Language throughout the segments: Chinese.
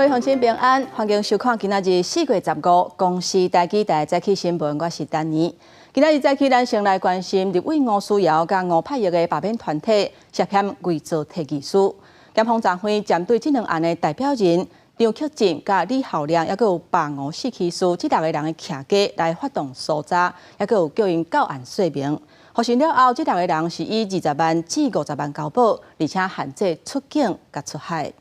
位乡亲平安，欢迎收看今仔日4月15公视台记台早起新闻，我是丹妮。今仔日早起，咱先来关心立委吴思瑶甲吴派玉的罢免团体涉嫌伪造提议书。检方昨昏针对这两案的代表人张启进、甲李浩亮，还有罢吴四起诉这6个人的徛家来发动搜查，还有叫因到案说明。获讯了后，这6个人是以20万至50万交保，而且限制出境甲出海。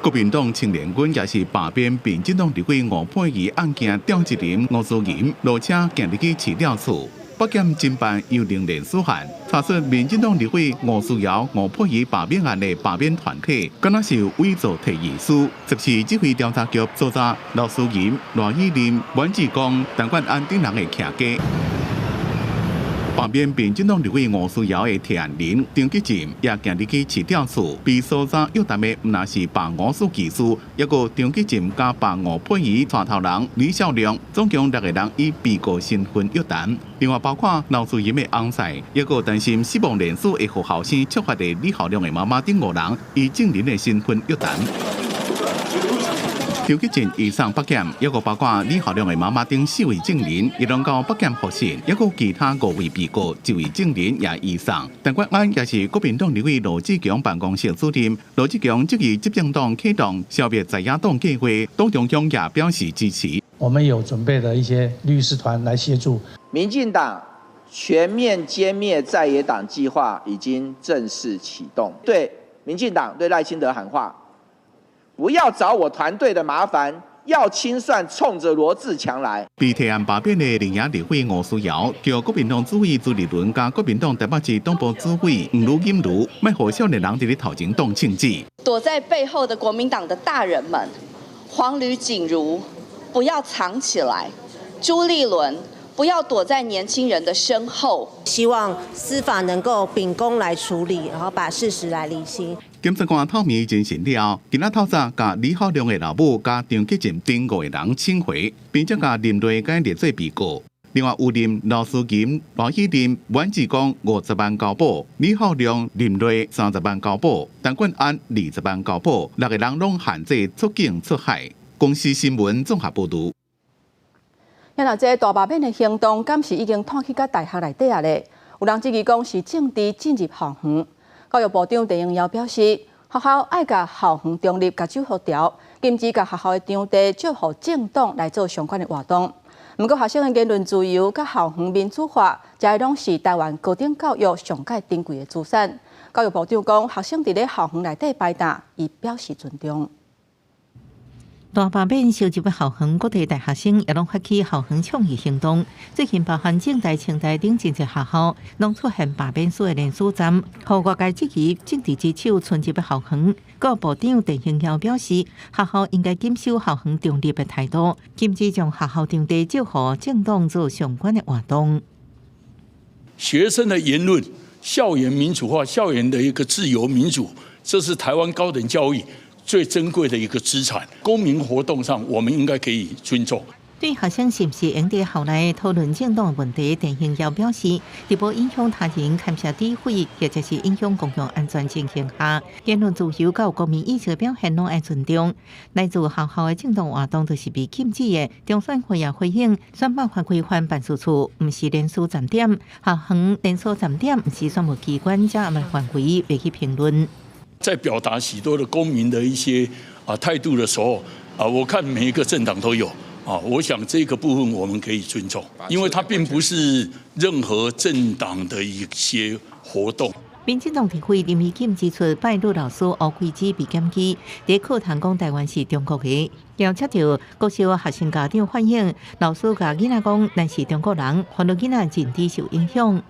国民党青年军也是罢免民进党立委吴佩仪案件调查人吴思莹落车行入去市调处，北检侦办又令人思涵，查出民进党立委吴思瑶、吴佩仪罢免案的罢免团体，敢若是有伪造提议书，涉事指挥调查局搜查罗思莹、罗以林、阮志光、陈冠安等人的徛家。罢免民进党立委吴思瑶的提案人张启进也行入去市调处，被搜查约谈的不但是罢吴四技师，还有张启进加罢吴佩仪带头人李孝良，总共6个人以被告身份约谈。另外包括刘思莹的翁婿，还有担心死亡人数会互后生触发的李孝良的妈妈等5人，以证人的身份约谈。张启进移送北检，还有包括李孝良的妈妈等4位证人，亦拢到北检复讯，还有其他5位被告1位证人也移送。陈冠安也是国民党立委罗志强办公室主任，罗志强即日执政党启动消灭在野党计划，党中央也表示支持。我们有准备的一些律师团来协助。民进党全面歼灭在野党计划已经正式启动，对民进党对赖清德喊话。不要找我团队的麻烦，要清算冲着罗志强来。被提案罢免的林雅立委吴思瑶，叫国民党主委朱立伦加国民党台北市党部主委吴鲁金如，卖互少年人伫咧头前动庆祝。躲在背后的国民党的大人们，黄吕锦如，不要藏起来；朱立伦，不要躲在年轻人的身后。希望司法能够秉公来处理，然后把事实来厘清。检察官透明进行了，今仔透早甲李孝良的老母加张启进等5个人请回，并且甲林瑞改列做被告。另外有林罗思莹、罗以林、阮志光50万交保，李孝良、林瑞30万交保，陈冠安20万交保，6个人拢限制出境出海。公视新闻综合报道。原来这大罢免的行动，敢是已经拖去到大学内底啊咧？有人质疑讲是政治进入校园。教育部长陈永尧表示，学校爱甲校园中立、甲守好条，禁止甲学校的场地借予政党来做相关的活动。不过，学生的言论自由、甲校园民主化，这拢是台湾高等教育上界珍贵的资产。教育部长讲，学生伫咧校园内底排打，伊表示尊重。大罢免涉及的校园，各地大学生也拢发起校园倡议行动。最近包含政大、清大等真侪学校，拢出现罢免书的联署站，互外界质疑政治之手存入的校园。教育部长陈永尧表示，学校应该坚守校园中立的态度，禁止将学校场地借予政党做相关的活动。学生的言论、校园民主化、校园的一个自由民主，这是台湾高等教育最珍贵的一个资产，公民活动上我们应该可以尊重。对学生是不是应在校内讨论政党的问题，陈永尧表示，在无影响他人刊写诋毁，或者是影响公共安全情形下，言论自由和国民意识表现拢爱尊重。来自学校的政党活动都是被禁止的。中选会也回应，选办法规范办事处不是联署站点，校园联署站点不是选务机关加的范围，别去评论。在表达许多的公民的一些态度的时候我看每一个政党都有我想这个部分我们可以尊重，因为它并不是任何政党的一些活动。民进党提会林义金指出，拜陆老师乌龟子被检举，在课堂讲台湾是中国的，调查到国小学生家长反映，老师甲囡仔讲咱是中国人，很多囡仔真的受影响。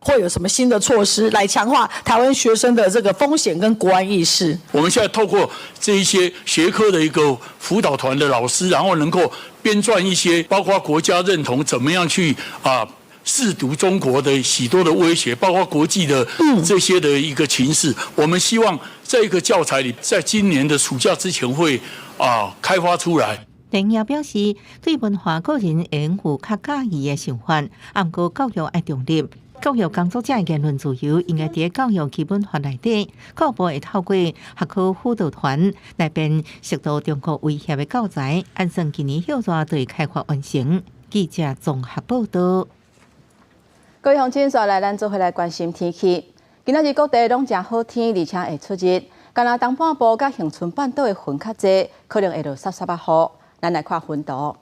会有什么新的措施来强化台湾学生的这个风险跟国安意识？我们现在透过这一些学科的一个辅导团的老师，然后能够编撰一些包括国家认同怎么样去试读中国的许多的威胁，包括国际的这些的一个情势。我们希望这个教材里，在今年的暑假之前会开发出来。陈也表示，对文化个人会拥有较介意的想法，不过教育爱中立。教育工作者的言论自由应该伫教育基本法内底，各部会透过学科辅导团来编适度中国威胁的教材，按算今年休热对开发完成。记者综合报道。各位乡亲，再来咱做回来关心天气。今仔日各地拢真好天，而且会出日。干那东半部甲恒春半岛的云较济，可能会落沙雨。咱来看云图。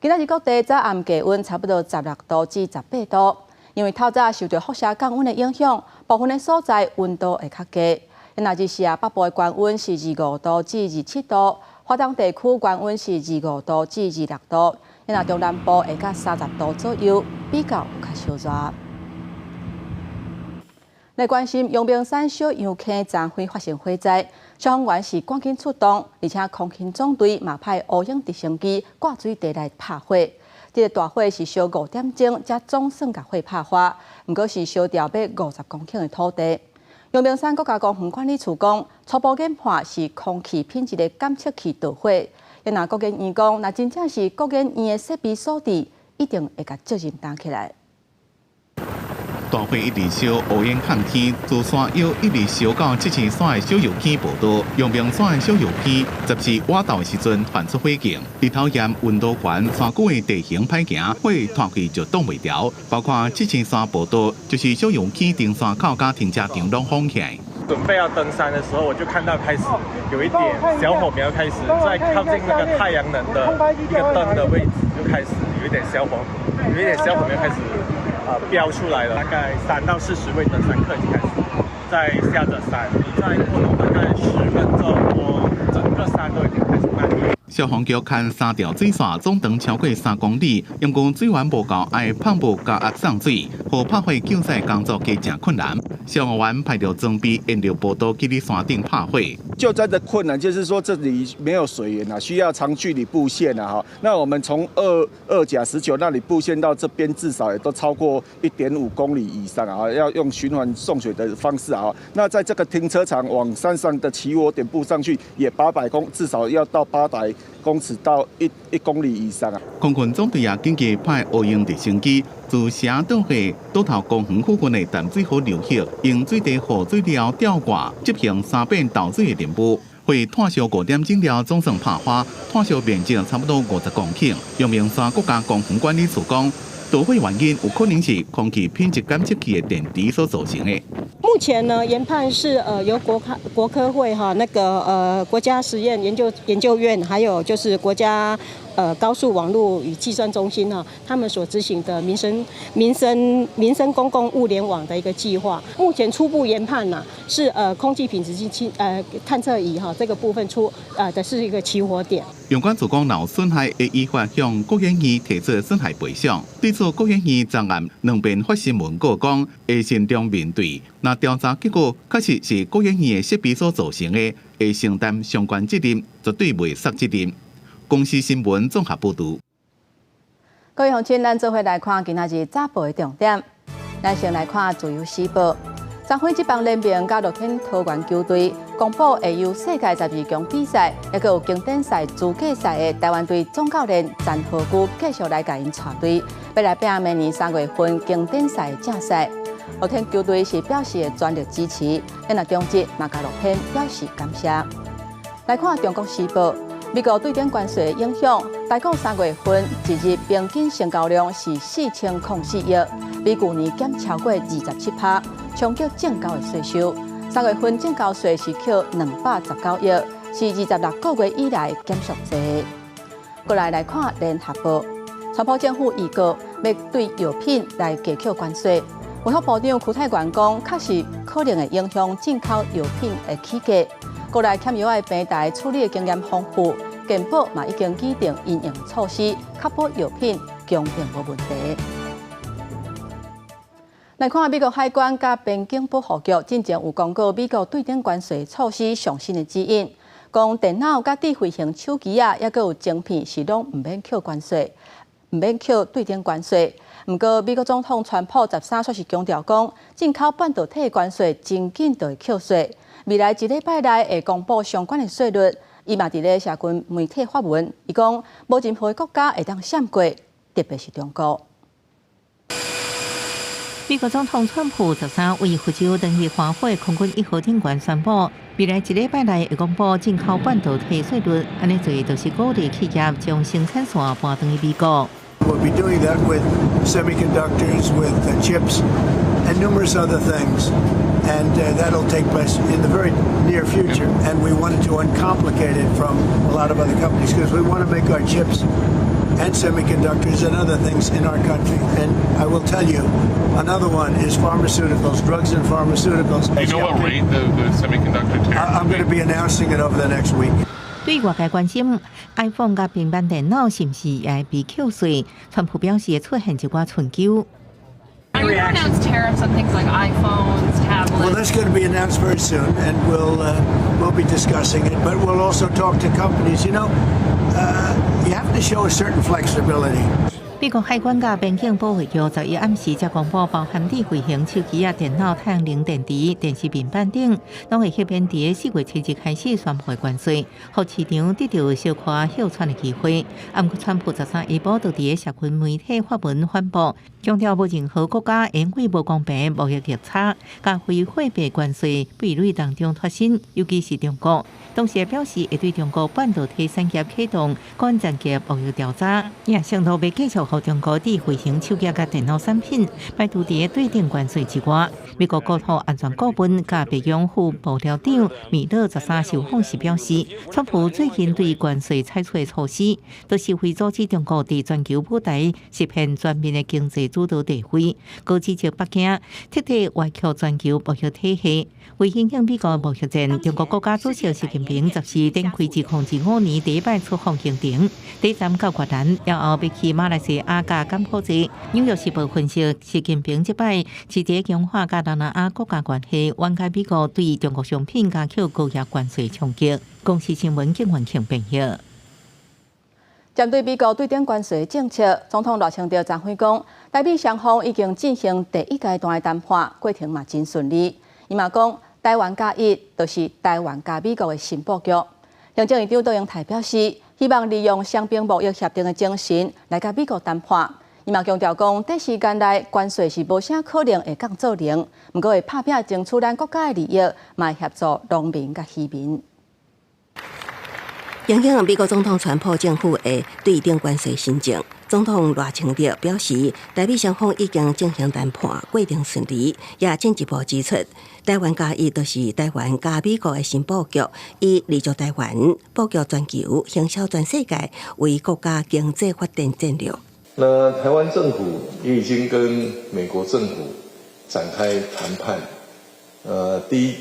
今仔日各地早暗低温差不多16度至18度，因为透早受到辐射降温的影响，部分的所在温度会较低。那日时北部的高温是25度至27度，华东地区高温是25度至26度，那中南部会到30度左右，比较较烧热。来关心阳明山小油坑站会发生火灾，消防员是赶紧出动，而且空勤总队嘛派乌鹰直升机挂水地来拍火。这个大火是烧5点钟才总算甲火拍发，不过是烧掉约50公顷的土地。阳明山国家公园管理处讲，初步研判是空气品质的监测器导火。若国研院讲，若真正是国研院的设备所致，一定会甲责任担起来。大火一直烧，乌烟瘴天，自山腰一直烧到7星山的小油坑步道。阳明山的小油坑14挖道时阵传出火警，日头炎，温度悬，山谷的地形歹行，火拖开就挡袂牢。包括7星山步道，就是小油坑登山口甲停车场拢封起来。准备要登山的时候，我就看到开始有一点小火苗开始在靠近那个太阳能的一个灯的位置，就开始有一点小火苗开始飙出来了。大概3到40位登山客已经开始在下着山，再过了大概10分钟，我整个山都已经开始漫绿。消防局看3条水线总长超过3公里，因讲水源无够，爱放布加压送水，和拍火救灾工作加真困难。消防员派着装备沿着步道去伫山顶拍火。救灾的困难就是说这里没有水源啊，需要长距离布线啊哈。那我们从二甲19那里布线到这边，至少也都超过1.5公里以上啊，要用循环送水的方式啊。那在这个停车场往山上的起火点布上去，也至少要到800公尺到1公里以上啊。空军总队也紧急派乌鹰直升机自城倒下倒头公园附近的淡水河流域，用水地护水了吊挂，执行3遍倒水的任务。火炭烧5点钟了，总算拍花，炭烧面积差不多50公顷。阳明山国家公园管理处讲，导火原因有可能是空气品质监测器的电池所造成的。目前呢，研判是由国科会国家实验研究院，还有就是国家高速网络与计算中心他们所执行的民生公共物联网的一个计划。目前初步研判是空气品质计探测仪这个部分的是一个起火点。有关自讲脑损害，会依法向国研院提出损害赔偿。对此，国研院昨暗2遍发新闻稿讲，会慎重面对。那调查结果确实是国研院的设备所造成的，会承担相关责任，绝对袂杀责任。公司新闻综合报道。各位乡亲，咱做伙来看今仔日早报的重点。咱先来看自由时报。彰化职棒联盟甲乐天桃园球队公布会由世界12强比赛，也有经典赛资格赛的台湾队总教练詹和久继续来甲因带队，要来拼明年3月份经典赛的正赛。乐天球队是表示全力支持，因中职嘛甲乐天表示感谢。来看中国时报。美国对点关税的影响，台股3月份一日平均成交量是4004亿，比去年减超过27%，冲击正交的税收。3月份正交税是扣219亿，是26个月以来减少最。过来看联合报，川普政府预告要对药品来加扣关税。卫福部长邱泰源讲，确实可能会影响进口药品的起价。过来欠药的平台处理的经验丰富，健保嘛已经制定因应措施，确保药品供应无问题。来看美国海关甲边境保护局进前有公告美国对点关税措施上新的指引，讲电脑甲智慧型手机也有晶片是拢唔免扣关税，唔免扣对点关税。不过，美国总统川普13却是强调讲，进口半导体关税真紧就会扣税。未来1礼拜内会公布相关的税率，伊嘛伫咧社群媒体发文，伊讲无任何国家会当闪过，特别是中国。美国总统川普13为福州登记花火空军1号顶悬宣布，未来1礼拜内会公布进口半导体税率，安尼做就是鼓励企业将生产线搬回美国。We'll be doing that with semiconductors, with chips, and numerous other things. And that'll take place in the very near future. And we wanted to uncomplicate it from a lot of other companies because we want to make our chips and semiconductors and other things in our country. And I will tell you, another one is pharmaceuticals, drugs and pharmaceuticals. You know what rate the semiconductor tariff? I'm going to be announcing it over the next week. 对外界关心 iPhone 甲平板电脑是不是也会被扣税，川普表示会出现一寡春秋。Are you going to announce tariffs on things like iPhones, tablets? Well, that's going to be announced very soon, and we'll be discussing it. But we'll also talk to companies. You know, you have to show a certain flexibility. 美国海关甲边境保卫局11暗时才公布，包含智慧型手机啊、电脑、太阳能电池、电视平板等，拢会迄边伫4月7日开始宣布关税，互市场得到小可休喘的机会。不过，川普13下晡就伫社群媒体发文宣布，强调无任何国家因为无公平贸易逆差、甲非货币关税壁垒当中脱身，尤其是中国。同时表示会对中国半导体产业启动关键级贸易调查，也承诺要继续互中国智慧型手机甲电脑产品排除伫对顶关税之外。美国国土安全顾问甲白宫副部长米勒13受访时表示，川普最近对关税采取的措施，都是为阻止中国伫全球舞台实现全面的经济主导地位，高指责北京彻底歪曲全球贸易体系。为影响美国贸易战，中国国家主席习近平14展开自2015年第一摆出访行程，第一站到越南，然后要去马来西亚甲柬埔寨。纽约时报分析，习近平这摆是伫强化甲东南亚国家关系，缓解美国对中国商品加扣高额关税冲击。公司新闻景元庆编译。针对美国对顶关税政策，总统赖清德昨天讲，台美双方已经进行第一阶段的谈判，过程嘛真顺利。伊嘛讲，台湾加1就是台湾加美国的新布局。行政院长杜永泰表示，希望利用双边贸易协定的精神来甲美国谈判。伊嘛强调讲，短时间内关税是无啥可能会降做零，不过会拍拼争取咱国家的利益，嘛协助农民甲渔民。影响美国总统川普政府的对顶关税申请，总统赖清德表示，台美双方已经进行谈判，过程顺利，也进一步指出，台湾加1就是台湾加美国的新布局，以立足台湾布局全球、行销全世界为国家经济发展战略。那台湾政府也已经跟美国政府展开谈判，第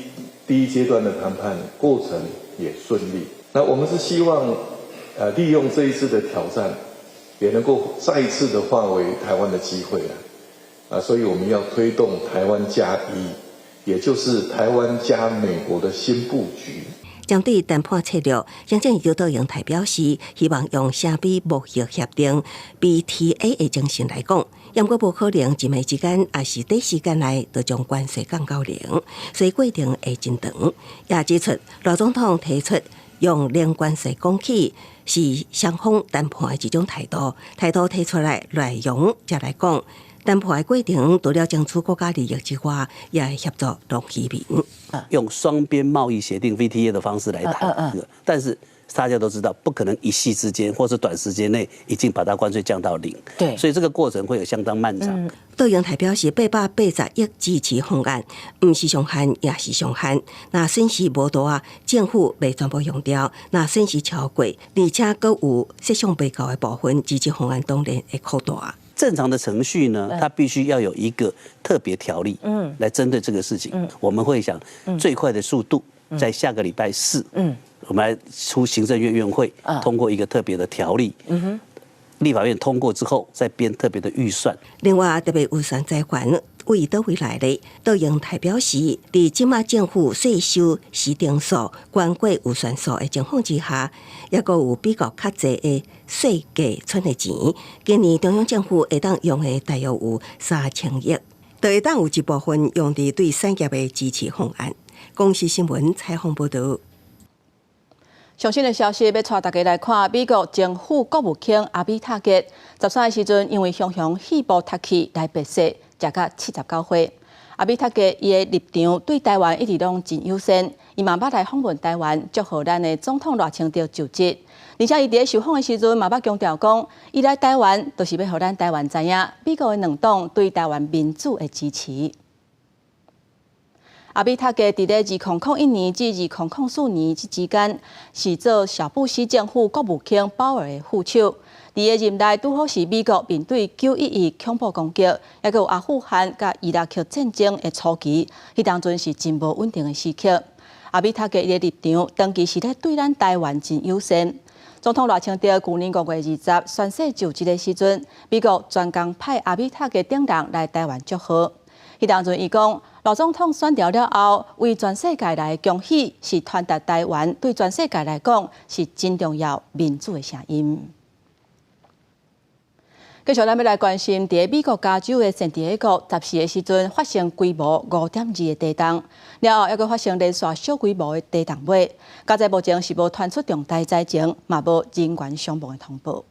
一阶段的谈判过程也顺利。那我们是希望，利用这一次的挑战，也能够再一次的化为台湾的机会所以我们要推动台湾加1，也就是台湾加美国的新布局。针对谈判策略，行政院长杜永泰表示，希望用双边贸易协定 BTA 的精神来讲，不过无可能一暝之间，也是短时间内就将关税降到0，所以过程会真长。也指出，赖总统提出用零关税讲起，是双方谈判的一种态度提出来内容才来讲。谈判的过程除了争取国家利益之外，也会协助农渔民。用双边贸易协定 VTA 的方式来谈，但是大家都知道，不可能一夕之间或是短时间内已经把它关税降到0。对，所以这个过程会有相当漫长。杜永泰表示，880亿支持方案，不是上限也是上限。那损失无大，政府未全部用掉；那损失超过，而且还有设想被告的部分，支持方案当然会扩大。正常的程序呢，它必须要有一个特别条例，来针对这个事情。我们会想最快的速度，在下个礼拜4，我们来出行政院院会通过一个特别的条例。立法院通过之后，再编特别的预算。另外，特别预算财源为倒位来的，杜永泰表示，在即马政府税收时定数、关过预算数的情况之下，也阁有比较较侪的税价存的钱。今年中央政府会当用的大约有3000亿，就会当有一部分用伫对产业的支持方案。公司新闻采访报道。上新的消息要带大家来看，美国政府国务卿阿比塔吉13的时阵，因为雄雄气部塌去来白色，食到79岁。阿比塔格伊的立场对台湾一直拢真友善，伊嘛捌来访问台湾，祝贺咱的总统赖清德就职。而且伊伫受访的时阵嘛捌强调讲，伊来台湾就是要互咱台湾知影，美国的两党对台湾民主的支持。阿比塔格伫咧2001年至2004年之间，是做小布希政府国务卿鲍尔的副手。伫个任内，拄好是美国面对911恐怖攻击，也有阿富汗甲伊拉克战争的初期，迄当阵是真无稳定的时刻。阿比塔格伊的立场，当期是咧对咱台湾真友善。总统赖清德去年5月20宣誓就职的时阵，美国专工派阿比塔格等人来台湾祝贺。迄当阵伊讲，老总统选调了后，为全世界来恭喜，是传达台湾对全世界来讲是真重要民主的声音。继续，咱要来关心，伫美国加州的圣地亚哥14的时阵发生规模5.2的地震，了后又搁发生连续小规模的地动尾。加在目前是无传出重大灾情，嘛无人员伤亡的通报。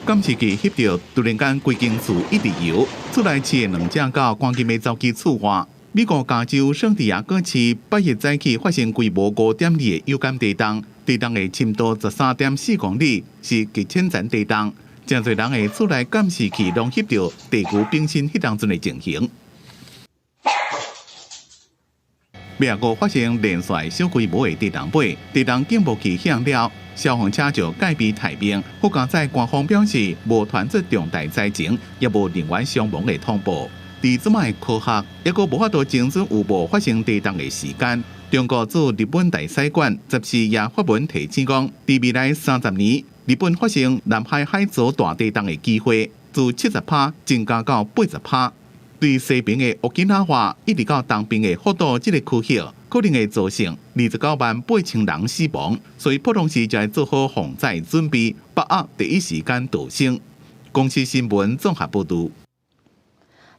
监视器翕到突然间规间厝一直摇，出来饲的两只狗赶紧要走去厝外。美国加州圣地亚哥市8月早起发生规模5.2的有感地震，地震的深度13.4公里，是极浅层地震。真侪人会出来监视器拢翕到地区冰心迄当阵的情形。尾个发生连续小规模的地震尾，地震警报器响了，消防车就戒备待命。国家在官方表示，无传出重大灾情，也无人员伤亡的通报。伫即卖科学，也阁无法度精准有无发生地震的时间。中国驻日本大使馆14也发文提醒讲，伫未来30年。日本发生南海海藻大地震的机会，自70%增加到80%。对西边的沖縄话一直到东边的福岛这个区域，可能会造成298000人死亡，所以普通时就要做好防灾准备，把握第一时间逃生。公司新闻综合报道。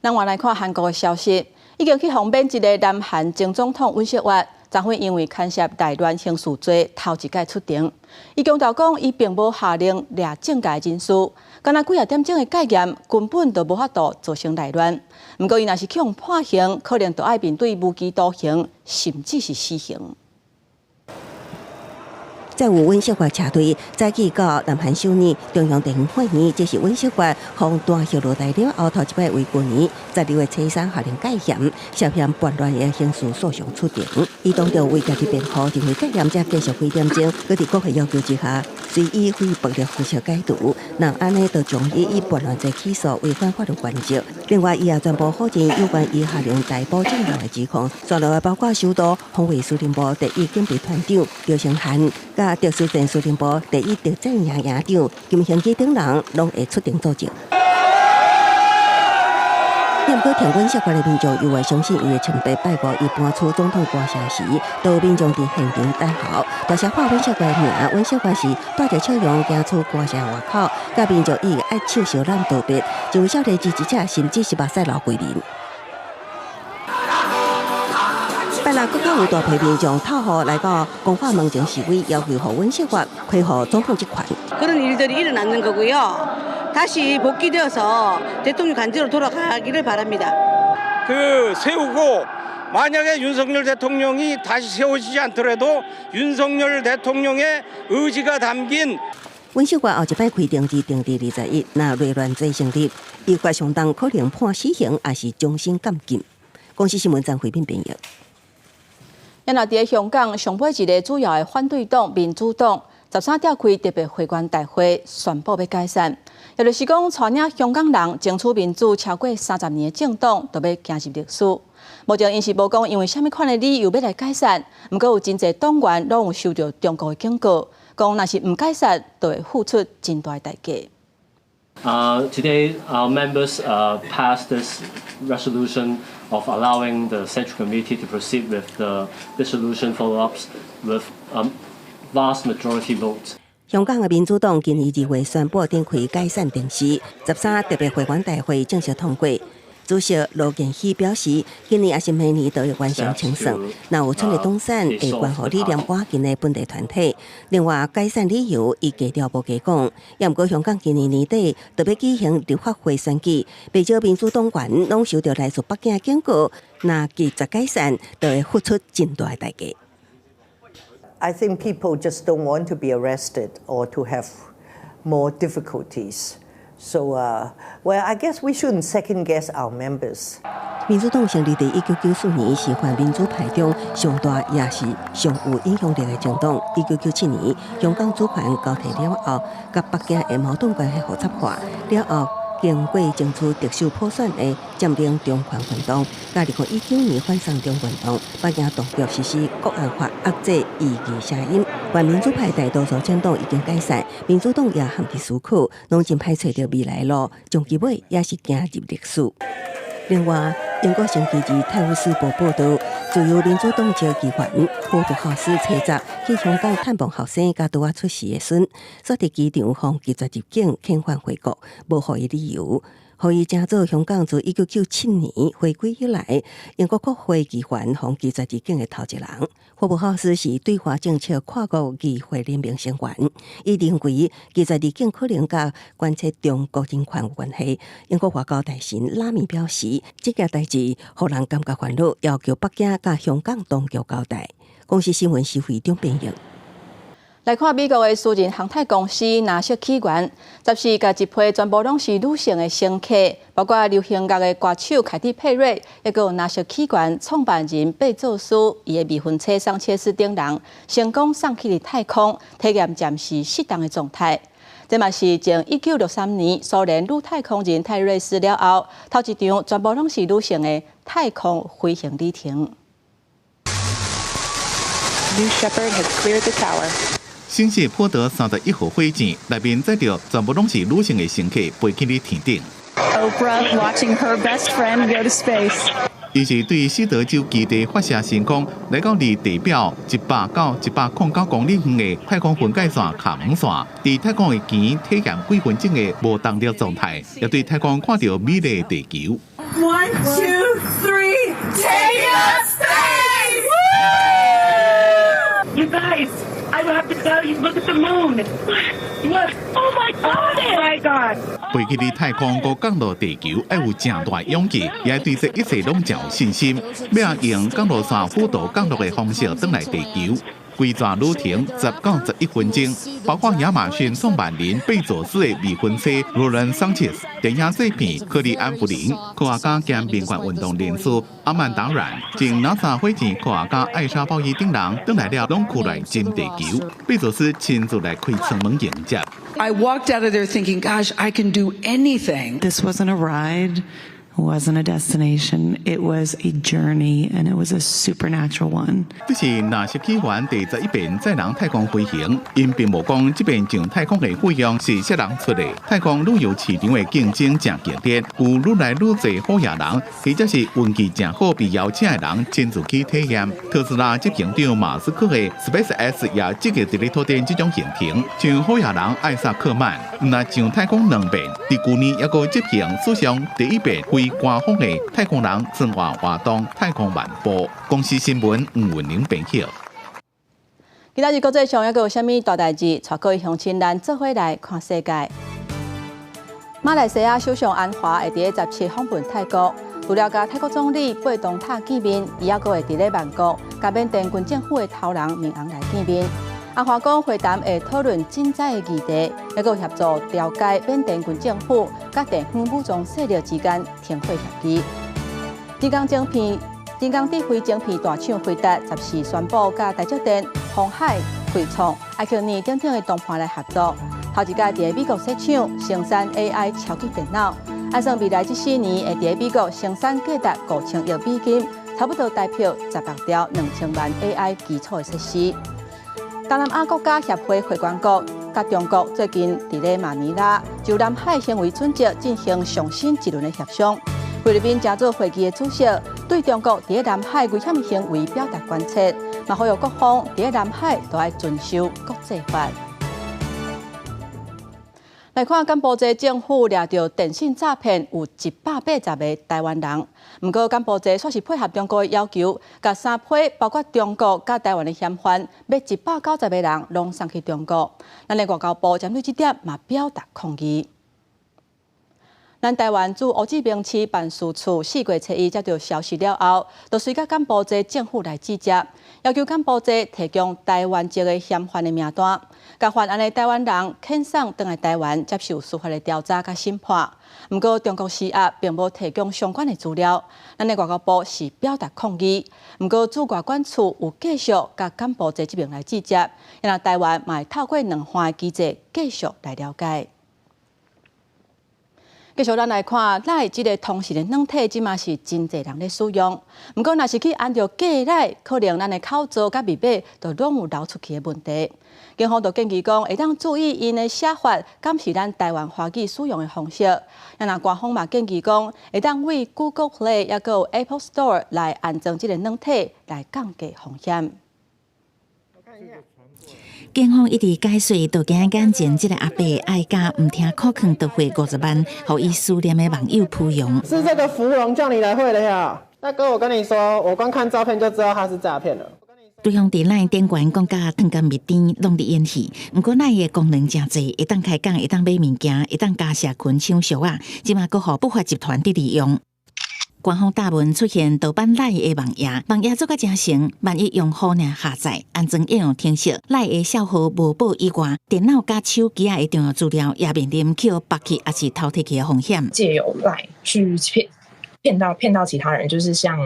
咱换来看韩国的消息，已经去访问一个南韩前总统尹锡悦。昨昏因为牵涉大乱刑事罪，头一届出庭。伊强调讲，伊并无下令掠政界人士，敢若几啊点钟的戒严根本就无法度造成内乱。不过，伊若是去用判刑，可能就要面对无期徒刑，甚至是死刑。在有尹锡悦车队早起到南韩首尔中央电影会议，这是尹锡悦从大学落台了后头一摆为去年12月初3下令戒严，涉嫌叛乱的刑事诉讼出庭。伊当着为家己辩护，认为戒严才继续几点钟，搁伫国会要求之下，随意非暴力辐射解读，那安尼就将伊以叛乱罪起诉，违反法律原则。另外，伊也全部否认有关伊下令逮捕政要的指控，所落的包括首都防卫司令部第一警备团长刘成汉。特殊战司令部第一特战营营长金兴基等人拢会出庭作证。不过，听尹锡悦的民众又会相信伊的清白拜过伊搬出总统官舍时，都有民众伫现场等候，大声喊尹锡悦的名。尹锡悦是带着笑容行出官舍外口，甲民众以爱笑小揽道别，一位少年支持者甚至是目屎流规面。拜六更加有大批民众透雨来到公化门前示威，要求予尹锡悦恢复总统职权。 그런 일들이 일어나는 거고요. 다시 복귀되어서 대통령 간지로 돌아가기를 바랍니다. 세우고 만약에 윤석열 대통령이 다시 세워지지 않더라도 윤석열 대통령의 의지가 담긴 尹锡悦后一摆开庭是定伫21，那内乱罪成立，伊决相当可能判死刑，也是终身监禁。公司新闻张慧斌编译。 因若伫香港上尾一个主要的反对党民主党13召开特别会员大会，宣布要解散。也就是讲，带领香港人争取民主超过30年的政党，就要行入历史。目前因是无讲因为什么款的理由要来解散，不过有真侪党员拢有受到中国的警告，讲若是唔解散，就会付出真大的代价。 Today, our members passed this resolution of allowing the Central Committee to proceed with the dissolution follow-ups with a vast majority vote. 香港的民主党今年2月宣布展开解散定时，13特别会员大会正式通过。主席罗建熙表示，今年也是明年都会完成清算。那有村的东山会关乎理念瓦近的本地团体。另外，解散理由伊低调无加讲。也毋过，香港今年年底特别举行立法会选举，不少民主党员拢受到来自北京的警告，那急着解散，就会付出真大的代价。I think people just don't want to be arrested or to have more difficulties. So, well, I guess we shouldn't second guess our members. 民主党成立伫1994年，是泛民主派中上大也是上有影响力的政党。1997年，香港主权交替了后，甲北京的矛盾关系复杂化了后。经过争取特首普选的占领中权运动，甲2019年反送中运动，北京当局实施国安法压制异议声音。泛民主派大多数政党已经解散，民主党也含伫思考，拢正歹找到未来路，终其尾也是行入历史。另外，英国星期二《泰晤士报》报道，自由民主党籍议员霍布豪斯车闸去香港探望后生甲拄啊出事的孙，煞伫机场向拒绝入境遣返回国，无予伊理由。互伊正做香港自1997年回归以来，英国国会议员向拒绝入境的头一人。霍布豪斯是对华政策跨国议会联盟成员，伊认为拒绝入境可能甲观察中国人权有关系。英国外交大臣拉米表示，这件代志互人感觉烦恼，要求北京甲香港当局交代。公司新闻是会中编译。来看美国的私人航太公司纳瑟起源，14甲一批全部拢是女性的乘客，包括流行乐的歌手凯蒂佩瑞，也有纳瑟起源创办人贝佐斯，伊的未婚妻桑切斯等人成功送去了太空，体验暂时适当的状态。这嘛是从1963年苏联女太空人泰瑞斯了后，头一场全部拢是女性的太空飞行旅程。New Shepard has cleared the tower. 新式波德31号火箭内面载着全部拢是女性的乘客飞去了天顶。Oprah watching her best friend go to space. 伊是对西德州基地发射成功，来到离地表100到109公里远的太空分界线卡门线，伫太空的前体验几分钟的无动力状态，也对太空看到美丽的地球。1, 2, 3, take us space! You guys, I have to tell you, look at the moon. Look, oh my God! Oh my God! 飞去伫太空，搁降落地球，要有正大勇气，也对这一切拢真有信心。要用降落伞辅导降落的方式返来地球。规段旅程10到11分钟，包括亚马逊创办人贝佐斯的未婚妻罗伦桑切斯、电影制片克里安布林、科学家兼民权运动人士阿曼达然，经 NASA 火箭科学家艾莎鲍伊等人登来了，拢苦来进地球。贝佐斯亲自来开舱门迎接。I walked out of there thinking, gosh, I can do anything. This wasn't a ride. Wasn't a destination. It was a journey, and it was a supernatural one. 这是纳瑟起源第11遍载人太空飞行，因并无讲这边上太空的费用是谁人出的。太空旅游市场的竞争正激烈，有愈来愈多好野人，或者是运气正好被邀请的人亲自去体验。特斯拉执行长马斯克的 SpaceX 也积极伫咧拓展这种行程，像好野人艾萨克曼，那上太空2遍，伫去年也个执行史上第1遍飞官方的太空人生活活动太空漫步。公司新闻吴文玲编辑。今仔日国际上还有啥物大代志？带各位乡亲咱做伙来看世界。马来西亚首相安华会伫17访问泰国，除了甲泰国总理贝东塔见面，伊还会伫咧曼谷甲缅甸军政府的头人明昂来见面。安华讲会谈会讨论赈灾的议题，还有协助调解缅甸军政府甲地方武装势力之间停火协议。金刚指挥晶片大厂辉达14宣布甲台积电、鸿海、汇创、iQNet 等等的同伴来合作，头一届伫美国设厂生产 AI 超级电脑，按算未来这4年会伫美国生产价值5000亿美金，差不多代表16条2000万 AI 基础的设施。东南亚国家协会会员国甲中国最近伫咧马尼拉就南海行为准则进行上新一轮的协商。菲律宾正做会议的主席对中国伫咧南海危险行为表达关切，嘛呼吁各方伫咧南海都要遵守国际法。来看柬埔寨政府抓到电信诈骗有180个台湾人，不过柬埔寨却是配合中国的要求，甲3批包括中国甲台湾的嫌犯，要190个人拢送去中国。咱的外交部针对这点嘛表达抗议。咱台湾驻胡志明市办事处4月7日接到消息了后，就随甲柬埔寨政府来指接，要求柬埔寨提供台湾籍的嫌犯的名单，甲犯案的台湾人遣送返来台湾接受司法的调查甲审判。不过中国施压并无提供相关的资料，咱的外交部是表达抗议。不过驻外管处有继续甲柬埔寨这边来指接，让台湾嘛会透过2项的机制继续来了解。继续咱来看，赖这个通讯的软体，即嘛是真侪人咧使用。不过，若是去按照假赖，可能咱的口罩甲密码都拢有流出去的问题。警方就建议讲，会当注意因的写法，敢是咱台湾华语使用的方式。那官方嘛建议讲，会当为 Google Play 也有 Apple Store 来安装这个软体，来降低风险。警方一直解说，就惊眼前这个阿伯爱甲唔听口劝，就汇50万，互伊思念的网友蒲勇。是这个芙蓉叫你来汇的呀？大哥，我跟你说，我光看照片就知道他是诈骗了。对方伫咱电管讲甲汤干密电拢伫演戏，毋过咱的功能真侪，会当开讲，会当买物件，会当加社群抢俗啊，即嘛阁互不法集团伫利用。官方大文出现盗版赖的网页，网页做甲真成，万一用户呢下载，安装应用程式，赖的账号无保以外，电脑甲手机的重要资料也面临去拔去还是偷摕去的风险。借由赖去骗到其他人，就是像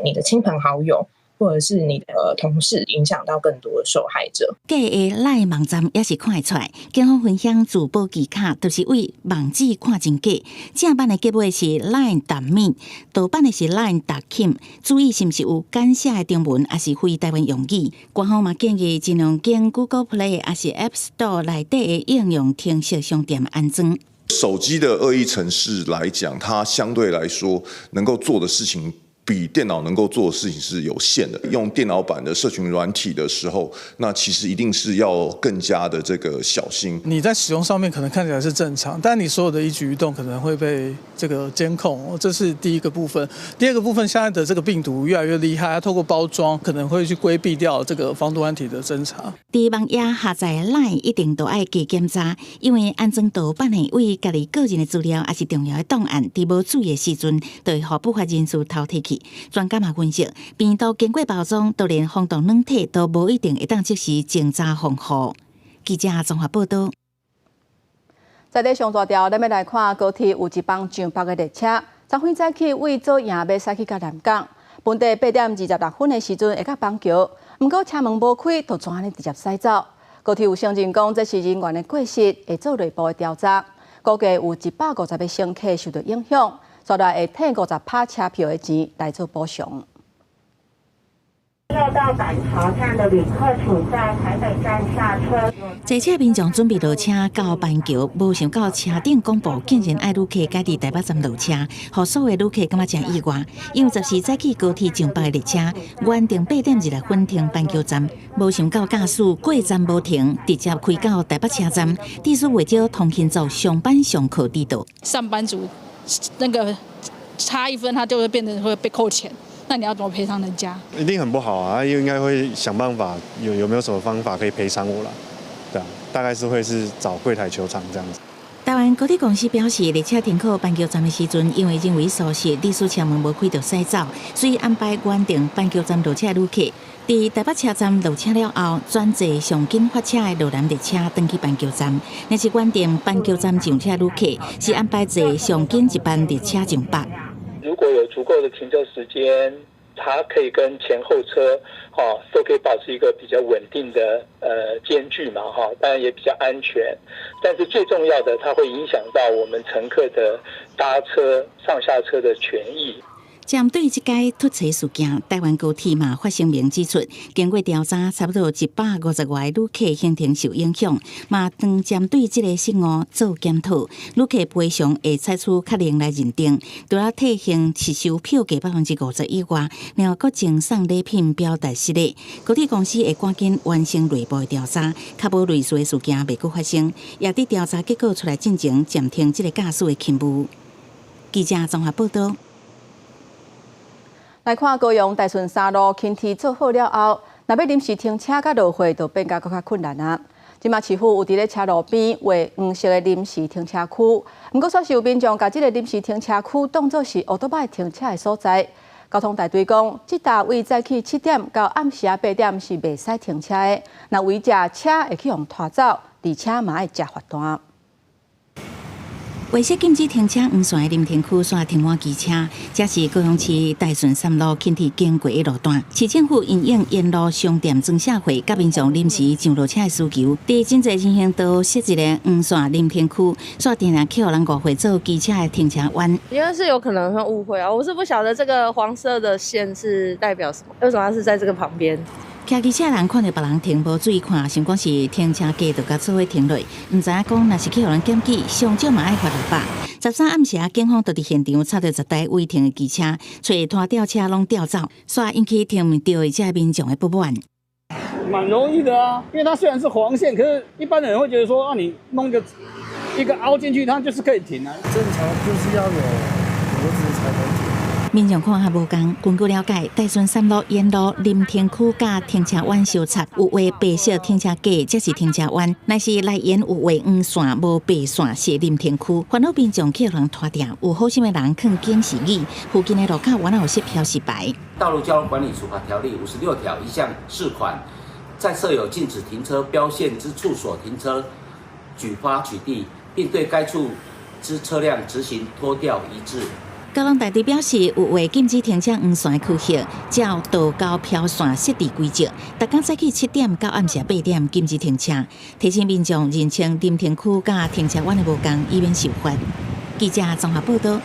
你的亲朋好友。或者是你的同事，影响到更多的受害者。假的赖网站也是看得出来，警方分享自保记卡，就是为网址看真假。正版的结尾是 line.me， 盗版的是 line.com。注意是不是有简写的中文，还是非台湾用语。官方嘛建议尽量经 Google Play 还是 App Store 内底的应用程式商店安装。手机的恶意程式来讲，它相对来说能够做的事情，比电脑能够做的事情是有限的。用电脑版的社群软体的时候，那其实一定是要更加的这个小心。你在使用上面可能看起来是正常，但你所有的一举一动可能会被这个监控，这是第一个部分。第二个部分，现在的这个病毒越来越厉害，它透过包装可能会去规避掉这个防毒软体的侦查。伫网页下载 LINE 一定都要加检查，因为安装盗版的为家己个人的资料，也是重要的档案，伫无注意的时阵，就会互不法人士偷摕去。专家嘛分析，病毒经过包装，就连防毒软体都无一定会当即时侦查防护。记者综合报道。在地上大条，咱要来看高铁有一帮上北的列车，昨昏早起为做营要驶去到南港，本地8点26分的时阵会到邦桥，不过车门无开，就怎安尼直接驶走。高铁有相信讲，这是人员的过失，会做内部的调查，估计有150个乘客受到影响。所来会退50%车票的钱来做补偿。要到板桥站的旅客，请在台北站下车。坐车民众准备落车到板桥，无想到车顶公布竟然爱旅客家己台北站落车，互所有旅客感觉真意外。因为14早起高铁上北的列车，原定8点26分停板桥站，无想到驾驶过站无停，直接开到台北车站，地是为少通勤族上班上课迟到。上班族那个差1分，他就会变成会被扣钱。那你要怎么赔偿人家？一定很不好啊！应该会想办法，有没有什么方法可以赔偿我啦？对啊，大概是会是找柜台求偿这样子。台湾高铁公司表示，列车停靠板桥站的时阵，因为人为疏失，历史车门无开就驶走，所以安排原定板桥站落车旅客，伫台北车站落车了后，转坐上紧发车的罗南列车登去板桥站。若是原定板桥站上车旅客，是安排坐上紧一班列车上北。如果有足够的停车时间，它可以跟前后车都可以保持一个比较稳定的间距嘛当然也比较安全。但是最重要的，它会影响到我们乘客的搭车上下车的权益。针对这届突袭事件，台湾高铁嘛发声明指出，经过调查，差不多150外旅客行程受影响，嘛当针对这个失误做检讨，旅客赔偿会采取确认来认定，除了退行失收票价50%以外，另外阁赠送礼品表达失礼。高铁公司会赶紧完成内部的调查，确保类似的事件袂阁发生，也伫调查结果出来进前暂停这个驾驶的勤务。记者综合报道。来看高雄大顺三路轻铁做好了后，若要临时停车甲落货，就变甲更较困难啊。即马市府有伫咧车路边画黄色的临时停车区，毋过却是有民众甲即个临时停车区当作是乌托邦停车的所在。交通大队讲，即搭位早起7点到暗时8点是袂使停车的，若违者车会去互拖走，而且嘛爱食罚单。为设禁止停车黄线的临停区煞停满机车，这是高雄市大顺3路轻铁经过的路段。市政府因应沿路商店增社会甲民众临时上落车的需求，伫真侪情形都设置了黄线临停区，煞定定去互人误会做机车的停车弯。因为是有可能会误会啊，我是不晓得这个黄色的线是代表什么，为什么它是在这个旁边？骑机车人看到别人停无注意看，想讲是停车架就甲做伙停落，唔知影讲若是去互人检举，上少嘛爱罚200。13暗时，警方就伫现场查到10台违停的机车，找拖吊车拢吊走，煞引起停唔到的这民众的不满。蛮容易的啊，因为它虽然是黄线，可是一般的人会觉得说啊，你弄一个凹进去，它就是可以停啊。正常就是要有脖子才能停。民众看还无共，根据了解，大顺3路沿路临停区甲停车弯相插，有画白色停车架，则是停车弯；若是内沿有画黄线无白线，是临停区。烦恼民众去互人拖掉，有好心的人肯警示语，附近的路口原来有设标示牌。道路交通管理处罚条例56条一项4款，在设有禁止停车标线之处所停车，举发取缔，并对该处之车辆执行拖吊移置。高雄大队表示，有为禁止停车黄线的区域，照道交标线设置规则，逐天早起7点到暗时8点禁止停车，提醒民众认清临停区甲停车弯的无同，以免受罚。记者综合报道。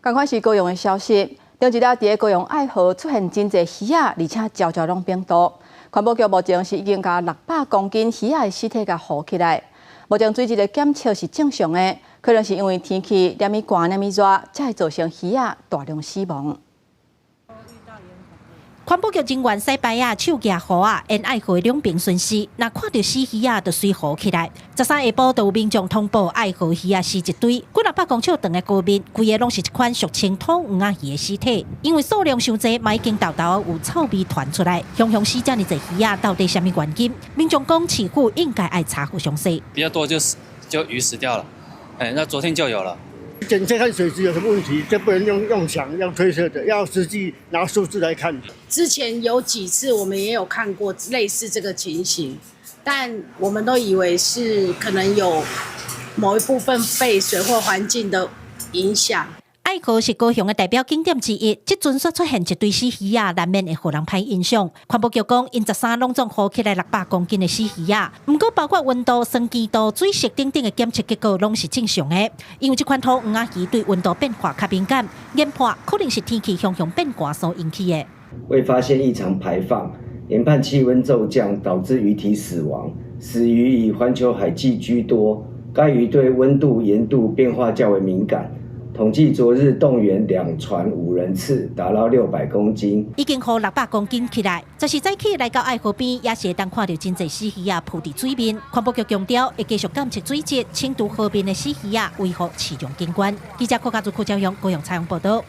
赶快是高雄的消息，中一了伫高雄爱河出现真侪鱼仔，而且条条拢冰毒。环保局目前是已经甲600公斤鱼仔的尸体甲护起来，目前水质的检测是正常的。可能是因为天气黏咪寒、黏咪热，才会造成鱼仔大量死亡。环保局人员洗牌啊、手夹河啊，沿爱河两边巡视，若看到死鱼仔，就随护起来。13下晡，就有民众通报爱河鱼仔死一堆，几600公尺长的高面，规个拢是一款俗称土黄仔鱼的尸体。因为数量伤济，嘛已经豆豆有臭味传出来，雄雄死这么侪鱼仔，到底什么原因？民众讲，市府应该爱查获详细。比较多就鱼死掉了。那昨天就有了。检测看水质有什么问题，这不能用想要推测的，要实际拿数字来看。之前有几次我们也有看过类似这个情形，但我们都以为是可能有某一部分被水或环境的影响。爱河是高雄的代表景点之一，即阵煞出现一堆死鱼仔，难免会互人歹印象。环保局讲，因13拢总护起来600公斤的死鱼仔，不过包括温度、酸碱度、水色等等的检测结果拢是正常的。因为这款土黄仔鱼对温度变化较敏感，研判可能是天气向变寒所引起的。未发现异常排放，研判气温骤降导致鱼体死亡，死鱼以环球海鲫居多，该鱼对温度、盐度变化较为敏感。统计昨日动员2船5人次，达到600公斤，已经好600公斤起来。就是早起来到爱河边，也是会当看到真侪死鱼仔浮伫水面。环保局强调，会继续监测水质，清除河边的死鱼仔，维护市容景观。记者柯家族柯昭阳高雄采访报道。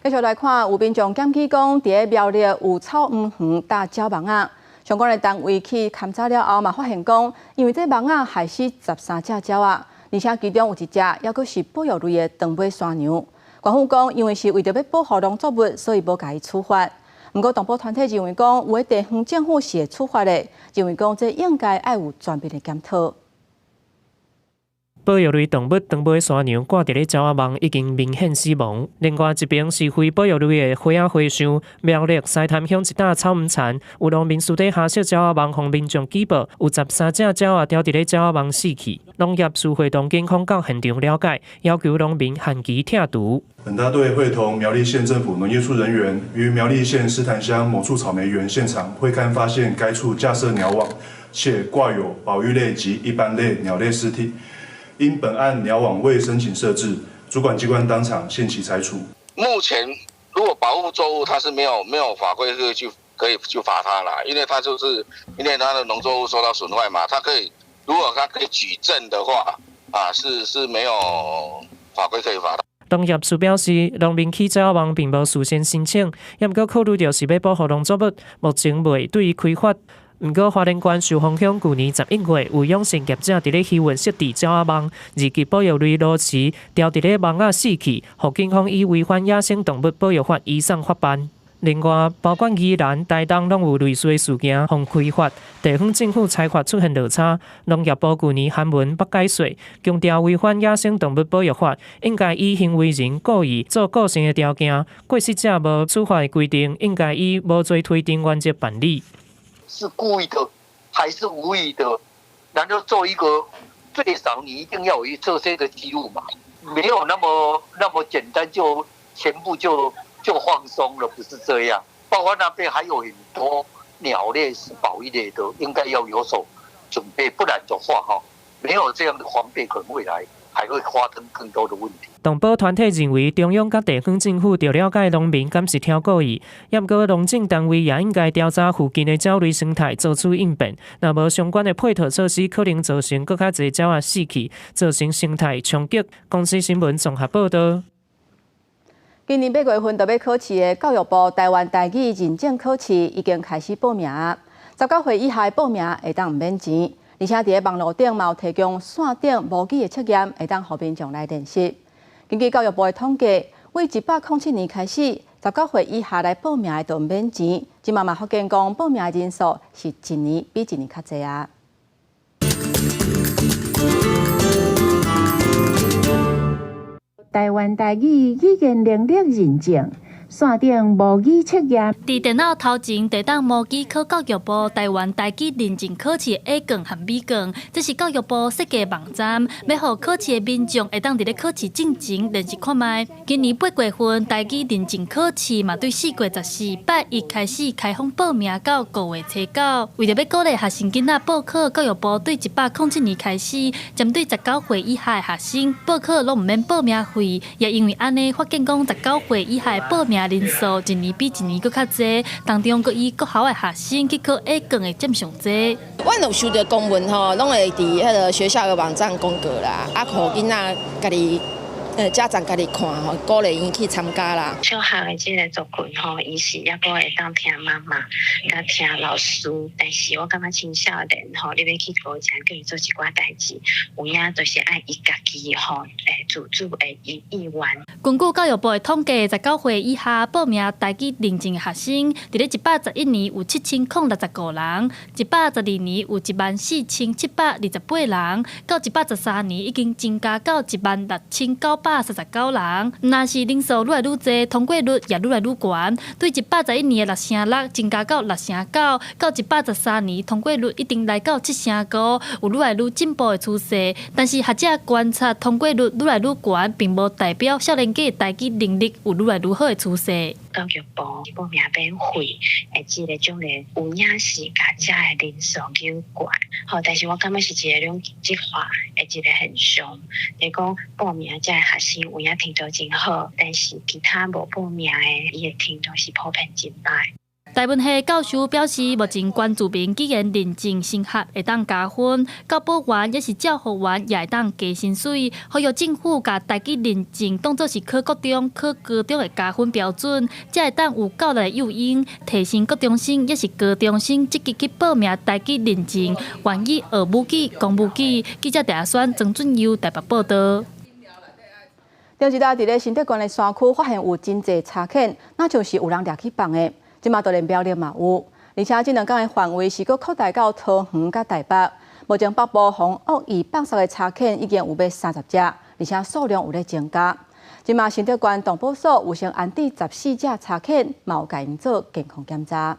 继续来看，有民众检举讲，伫个苗栗有草黄园搭鸟蠓仔，相关的单位去勘查了后嘛，发现讲，因为这蠓仔害死13只鸟仔。而且其中有一只，还阁是保育类的长尾山羊。官方讲，因为是为着要保护农作物，所以无甲伊处罚。不过，动保团体认为讲，有的地方政府是会处罚的，认为讲这应该爱有全面的检讨。保育类动物长尾山羊挂伫咧鸟仔网已经明显死亡。另外一边是非保育类的花仔花箱，苗栗西潭乡一搭草毋田，有农民私底下设鸟仔网，向民众举报，有13只鸟仔掉伫咧鸟仔网死去。农业署会同警方到现场了解，要求农民限期拆除。本大队会同苗栗县政府农业处人员于苗栗县狮潭乡某处草莓园现场会勘发现该处架设鸟网，且挂有保育类及一般类鸟类尸体。因本案鸟网未申请设置，主管机关当场限期裁处。目前如果保护作物它是没有法规可以去罚它啦，因为它的农作物受到损坏嘛，如果它可以举证的话，是没有法规可以罚的。农业署表示，农民起鸟网并无事先申请，也毋过考虑到是要保护农作物，目前未对伊开发。毋过，花莲县寿丰乡去年11月有养成业者伫咧渔运设置鸟仔网，二级保育类鸬鹚掉伫咧网仔死去，互警方以违反野生动物保育法移送法办。另外，包括宜兰、台东拢有类似的事件互开发，地方政府裁决出现落差。农业部去年函文不解说，强调违反野生动物保育法，应该以行为人故意做构成的条件，过失者无处罚的规定，应该以无罪推定原则办理。是故意的还是无意的？难道做一个最少你一定要有这些的记录嘛？没有那么简单就全部就放松了，不是这样。包括那边还有很多鸟类是保育类的，应该要有所准备，不然的话没有这样的防备，可能未来还会发生更多的问题。动保团体认为，中央甲地方政府要了解农民敢是挑故意，也毋过农政单位也应该调查附近的鸟类生态，做出应变。若无相关的配套措施，可能造成更较侪鸟仔死去，造成生态冲击。公司新闻综合报道。今年8月份就要考试的教育部台湾台语认证考试已经开始报名，19岁以下报名会当唔免钱，而且伫网络顶嘛有提供线顶模拟的测验，会当互民众来练习。根据教育部的统计，为107年开始，19岁以下来报名的就唔免钱。今嘛福建讲报名的人数是一年比一年较侪台湾台语语言能力认证。线顶模拟测验，伫电脑头前地当模拟考教育部台湾台语认证考试 A 卷和 B 卷，这是教育部设计网站，要互考试的民众会当伫咧考试进前练习看卖。今年8月份台语认证考试嘛，对4月14、8、1开始开放报名到5月初9。为着要鼓励学生囡仔报考，教育部对107年开始，针对19岁以下的学生报考拢唔免报名费，也因为安尼，发现讲19岁以下的报名人数一年比一年搁较侪，当中搁以国校的学生去考 A 卷的占上侪。阮有收到公文吼，拢会伫迄个学校的网站公告啦，互囡仔家己。家长家己看吼，鼓励伊去参加啦。小学的这个族群吼，伊是抑阁会当听妈妈，甲听老师。但是我感觉青少年吼，你要去高强叫伊做一寡代志，有影就是爱伊家己吼，自主的意愿。根据教育部的统计，19岁以下报名台语认证的学生，伫咧111年有7065人，112年有14728人，到113年已经增加到16939人，若是人数愈来愈侪，通过率也愈来愈悬。对111年的6.6增加到6.9，到113年通过率一定来到7.5，有愈来愈进步的趋势。但是学者观察通过率愈来愈悬，并无代表少年家的台语能力有愈来愈好的趋势。教育部报名免费，这个种类有影是家者的人数有悬，好，但是我感觉是一个两极化的一个现象。你讲报名这学生有影程度真好，但是其他无报名的，伊的程度是普遍真歹。台文系教授表示，目前关注民语言认证升学会当加分，教保员也是教学员也会当加薪水，呼吁政府甲台语认证当作是考国中、考高中的加分标准，才会当有教育的诱因，提升国中生也是高中生积极去报名台语认证，愿意学母语、讲母语。记者陈阿选、曾俊佑台北报道。中一大伫咧新德县的山区发现有真侪柴犬，那就是有人掠去放的。即马都连标了嘛有，而且这2天的范围是搁扩大到桃园甲台北。目前北部防恶意放杀的查犬已经有要30只，而且数量有咧增加。今嘛新德县动保所有先安置14只查犬，嘛有甲因做健康检查。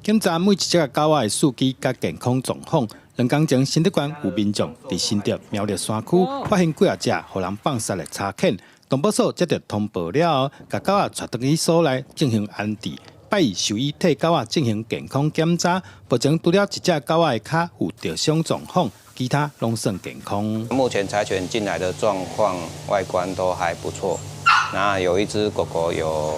检查每一只狗仔的数据甲健康状况。2天前，新德县有民众伫新德苗栗山区发现几只互人放杀的查犬，动保所接到通报了后，甲狗仔带到去所内进行安置。拜以兽医替狗仔进行健康检查，目前除了一只狗仔的脚有着伤状况，其他拢算健康。目前柴犬进来的状况外观都还不错，那有一只狗狗有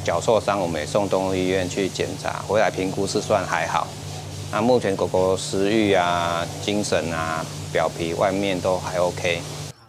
脚受伤，我们也送动物医院去检查，回来评估是算还好。那目前狗狗食欲啊、精神啊、表皮外面都还 OK。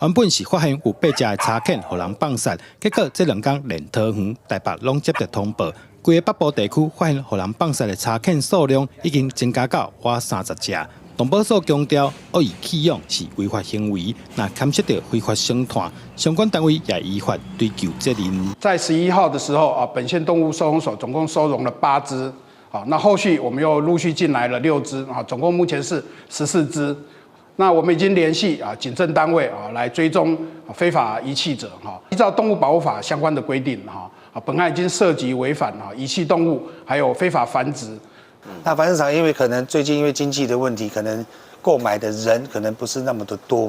原本是发现有8只的查犬互人放杀，结果这2天连桃园、台北拢接到通报，规个北部地区发现互人放杀的查犬数量已经增加到30只。动保所强调，恶意弃养是违法行为，那牵涉到非法伤团，相关单位也依法追究责任。在11号的时候啊，本县动物收容所总共收容了8只。好，那后续我们又陆续进来了6只啊，总共目前是14只。那我们已经联系警政单位来追踪非法遗弃者哈，依照动物保护法相关的规定哈，本案已经涉及违反遗弃动物还有非法繁殖。那繁殖场因为可能最近因为经济的问题，可能购买的人可能不是那么的多，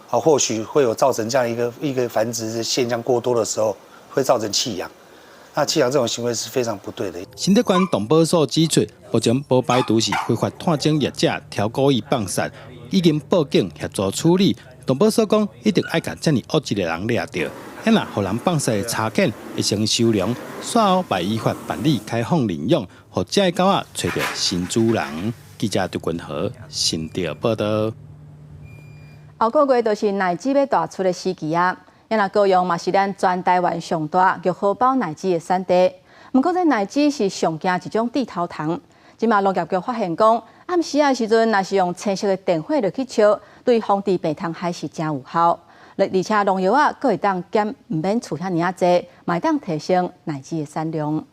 啊，或许会有造成这样一个繁殖的现象过多的时候，会造成弃养。那弃养这种行为是非常不对的。新德县动保所指出，目前无排除是非法探监业者挑故意放杀，已经报警协助处理。动保所讲，一定爱甲这么恶质的人抓到，若互人放杀的查犬会成收容，随后by依法办理开放领养，互这狗仔找到新主人。记者杜君和新德报道。后个月就是奶鸡要大出的时期啊。因为高雄嘛是咱全台湾上大玉荷包奶鸡的产地，不过这奶鸡是上惊一种地头虫。今嘛农业局发现讲，暗时的时阵，若是用青色的电火落去烧，对防治病虫害是真有效。而且农药啊，佫会当减唔免厝遐尔啊济，嘛会当提升奶鸡的产量。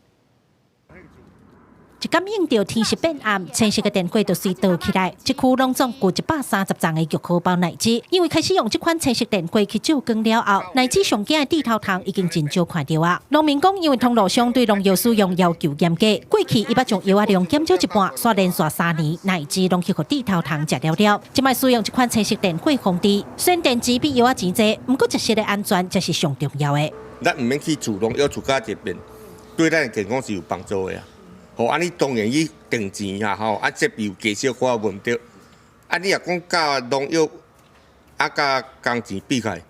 一感应到天色变暗，青色的电火就随倒起来。这区拢总有130丛的玉荷包奶鸡，因为开始用这款青色电火去照光了后，奶鸡上惊的地头虫已经真少看到啊。农民讲，因为通路上对农药使用要求严格，过去伊捌将药啊量减少一半，煞连续3年，奶鸡拢去互地头虫食了了。即摆使用这款青色电火防治，虽然电池比药啊钱济，不过食食的安全才是上重要的。咱唔免去自动要自家一边，对咱的健康是有帮助的啊。吼，安尼当然伊定钱啊，吼，设备有加少寡问题。你若讲甲农药甲工钱比起来，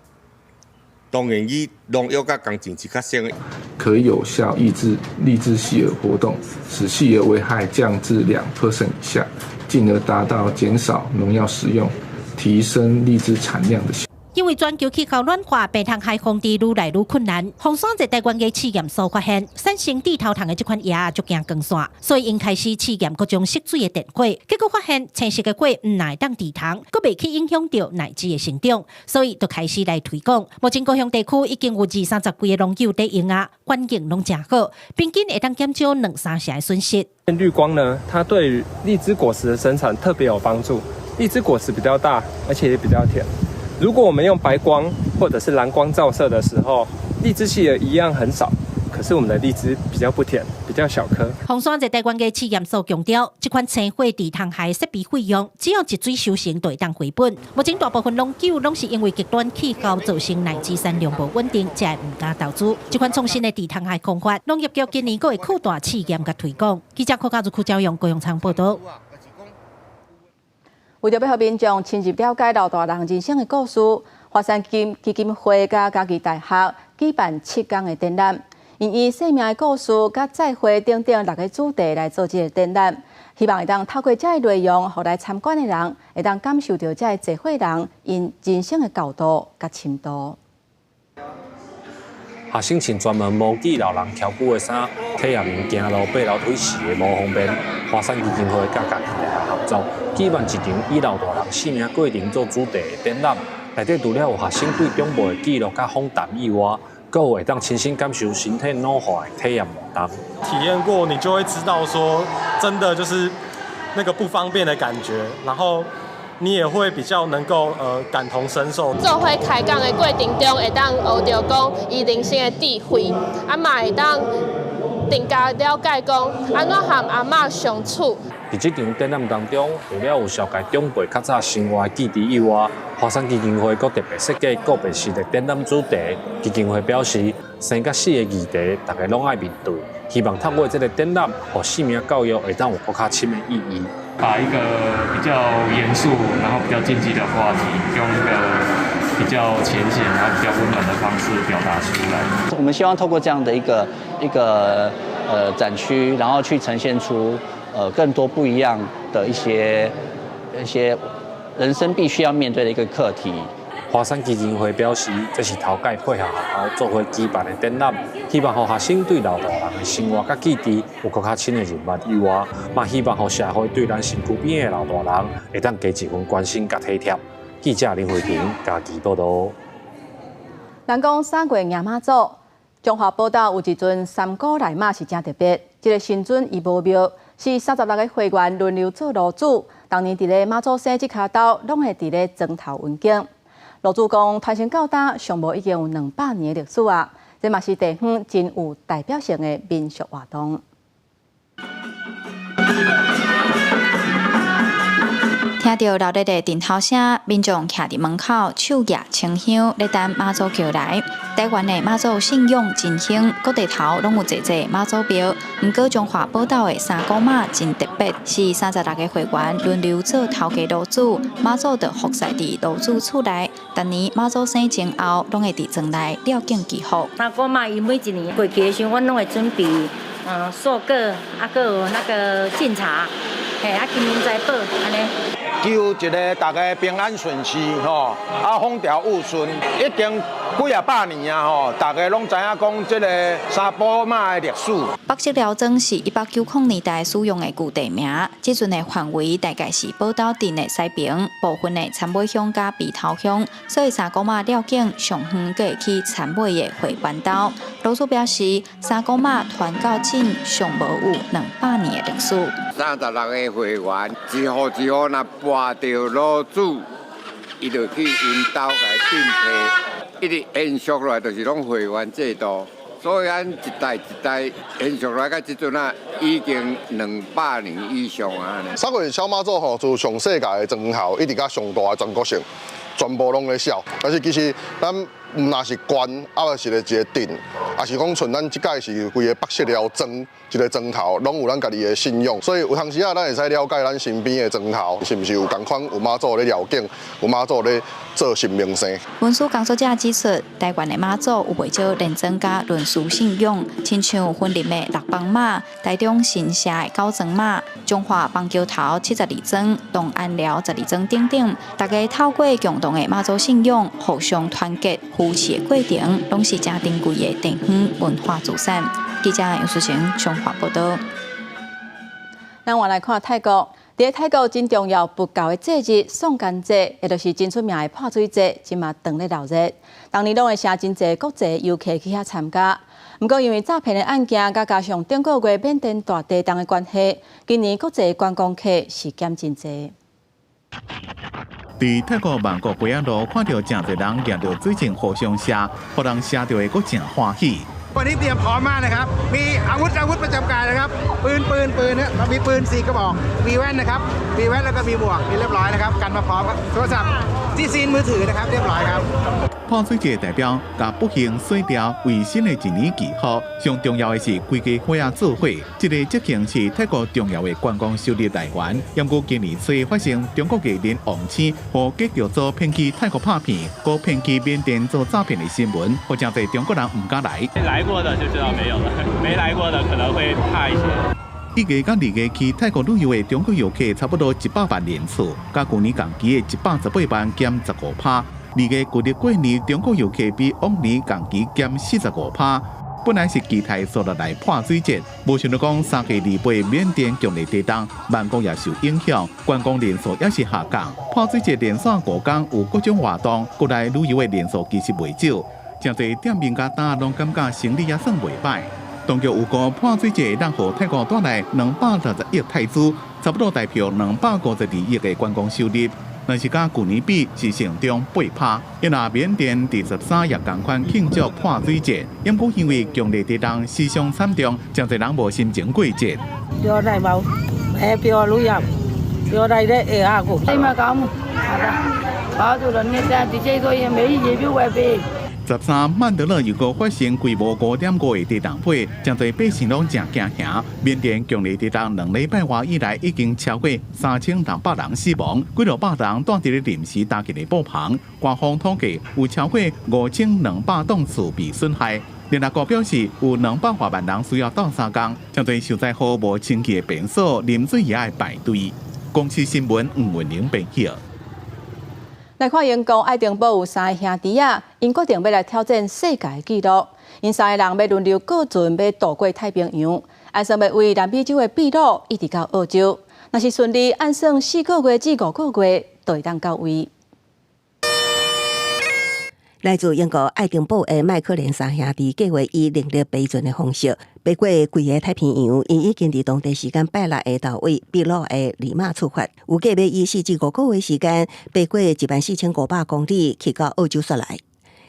当然伊农药甲工钱是较省的。可有效抑制粒子细蛾活动，使细蛾危害降至2% 以下，进而达到减少农药使用、提升粒子产量的效果。因为全球气候暖化，病虫害防治愈来愈困难。红山在台湾的试验所发现，产生地头虫的这款叶足惊光线，所以因开始试验各种色水的电火，结果发现青色的火唔耐当地虫，佮未去影响到奶鸡的成长，所以就开始来推广。目前高雄地区已经有20-30几个农友在用啊，环境拢真好，平均会当减少2-3成的损失。绿光呢，它对于荔枝果实的生产特别有帮助，荔枝果实比较大，而且也比较甜。如果我们用白光或者是蓝光照射的时候，荔枝细蛾一样很少，可是我们的荔枝比较不甜，比较小颗。红山在台湾的试验所强调，这款青火地虫害设备费用只要一水修成就会当回本。目前大部分农友拢是因为极端气候造成奶鸡产量不稳定，才唔敢投资。这款创新的地虫害方法，农业局今年还会扩大试验甲推广。记者柯家族区招用高雄仓报道。为着要让民众深入了解老大人人生的故事，华山基金会甲嘉义大学举办7天的展览，以生命的故事甲再会等等6个主题来做这个展览，希望会当透过这个内容，让来参观的人会当感受到这个聚会人因人生的高度甲深度。学生穿专门模拟老人挑骨的衫，体验行路爬楼梯时的无方便。华山基金会甲嘉义大学合作，举办一场以老大人生命过程做主题的展览。内底除了有学生对中部的记录甲访谈以外，更有会当亲身感受身体老化的体验活动。体验过，你就会知道说，真的就是那个不方便的感觉，然后你也会比较能够感同身受。做伙开讲的过程中，会当学到讲伊人生的智慧，嘛会当更加了解讲安怎和阿嬷相处。伫这场展览当中，除了有小介长辈较早生活记忆以外，华山基金会阁特别设计个别式的展览主题。基金会表示，生甲死的议题，大家拢爱面对，希望透过这个展览，和生命教育会当有更较深的意义。把一个比较严肃，然后比较禁忌的话题，用一个比较浅显，然后比较温暖的方式表达出来。我们希望透过这样的一个展区，然后去呈现出更多不一样的一些人生必须要面对的一个课题。华山基金会表示，这是头届配合学校做伙举办的展览，希望让学生对老大人的生活甲记忆有更较深的认识以外，嘛希望让社会对咱身躯边的老大人会当加一份关心甲体贴。记者林慧萍家己报道。人讲3月迎妈祖，中华宝岛有一尊3股来马是真特别。这个神尊伊无庙，是36个会员轮流做炉主，当年伫咧妈祖生这卡刀，拢会伫咧庄头文景。炉主讲，传承到今，上无已经有200年的历史啊！这嘛是地方真有代表性的民俗活动。听到热烈的阵头声，民众徛伫门口手举清香，咧等妈祖叫来。台湾的妈祖信仰真兴，各地头拢有坐妈祖庙。毋过中华宝岛的3股马真特别，是36个会员轮流做头家炉主，妈祖就服侍伫炉主厝内。逐年妈祖生前后，拢会伫庄内了敬祈福。3股马伊每一年过期的时候，阮拢会准备素果，还有那个敬茶，嘿，金银财宝安尼。求一个大家平安顺遂吼，风调雨顺，已经几啊百年啊吼，大家拢知影讲这个3宝马的历史。北势寮庄是1890年代使用的旧地名，这阵的范围大概是宝岛镇的西边部分的参尾乡甲鼻头乡，所以3股马了境上远阁会去参尾的会班岛。炉主表示，3股马传到今尚无有200年的历史。36个会员，一户一户若跋到炉主，伊就去因兜来顶替，一直延续落来就是拢会员制度。所以咱一代一代延续来到即阵啊，已经200年以上啊。3月小妈祖吼，自上世界的庄校一直到上大的全国性，全部拢咧烧。但是其实咱毋若是县，啊，就是咧一个镇，也是讲像咱即届是规个北势寮庄一个庄头，拢有咱家己的信仰。所以有当时啊，咱会使了解咱身边的庄头是毋是有同款有妈祖咧了境，有妈祖咧做神明生。文书工作者指出，台湾的妈祖有袂少认真甲论述信仰，亲像婚礼的6帮马、台中新社的9庄马、中华棒球头72庄、东安寮12庄等等，大家透过共同的妈祖信仰，互相团结。扶持的过程，拢是正珍贵的地方文化资产。记者杨淑晴中华报道。咱换来看泰国，伫泰国真重要佛教的节日送干节，也就是真出名的泼水节，今嘛当咧闹热。当年拢会请真侪国际游客去遐参加。不过因为诈骗的案件，加上顶个月缅甸大地震的关系，今年国际观光客是减真侪。伫泰国曼谷北岸路看到真侪人拿着水晶互相射，互人射到的佫真欢喜。วันนี้เตรียมพร้อมมากนะครับมีอาวุธประจำกายนะครับปืนเนี่ยเรามีปืน4 กระบอกมีแว่นนะครับมีแว่นแล้วก็มีหมวกมีเรียบร้อยนะครับกันมาพร้อมครับโทรศัพท์ที่ซีนมือถือนะครับเรียบร้อยครับ泼水节代表甲不幸水调为新的一年祈福，上重要的是规家伙仔做伙。这个节庆是泰国重要的观光收入来源。因过今年初发生中国艺人王青和继续做骗去泰国拍片，和骗去缅甸做诈骗的新闻，或真侪中国人唔敢来。来过的就知道没有了，没来过的可能会怕一些。1月到2月去泰国旅游的中国游客差不多100万人次，甲去年同期的118万减15%。2月旧历过年，中国游客比往年同期减45%。本来是期待所落来泼水节，无想到讲3月2月缅甸强烈地震，曼谷也受影响，观光人数也是下降。泼水节连续5天有各种活动，国内旅游的人数其实袂少，真侪店面甲摊拢感觉生意也算袂歹。当局有估破水节让予泰国带来260亿泰铢，差不多代表252亿的观光收入。但是甲去年比是成长8%。因为缅甸第13也同款庆祝破水节，因过因为强烈地震死伤惨重，真侪人无心情过节。表大冇，表旅遊，表大咧下個。你咪咁，係啦，搞到人哋第幾個月每月表外邊。13曼德勒又个发生规模5.5的地震火，真侪百姓拢真惊吓。缅甸强烈地震2礼拜外以来，已经超过3600人死亡，几落百人住伫咧临时搭建的布棚。官方统计有超过5200栋厝被损害。联合国表示，有200多万人需要斗3工，真侪受灾户无清气的便所，啉水也要排队。公司新闻吴文玲报道。来看英国爱丁堡有3个兄弟啊，因决定要来挑战世界纪录。因3个人要轮流各船要渡过太平洋，按算要为南美洲的秘鲁一直到澳洲。若是顺利，按算4个月至5个月就会当到位。来自英国爱丁堡的麦克连3兄弟计划以另类飞船的方式飞过规个太平洋，因已经伫当地时间8日的到位，秘鲁的利马出发，有计要以4至5个月时间飞过14500公里，去到澳洲雪来。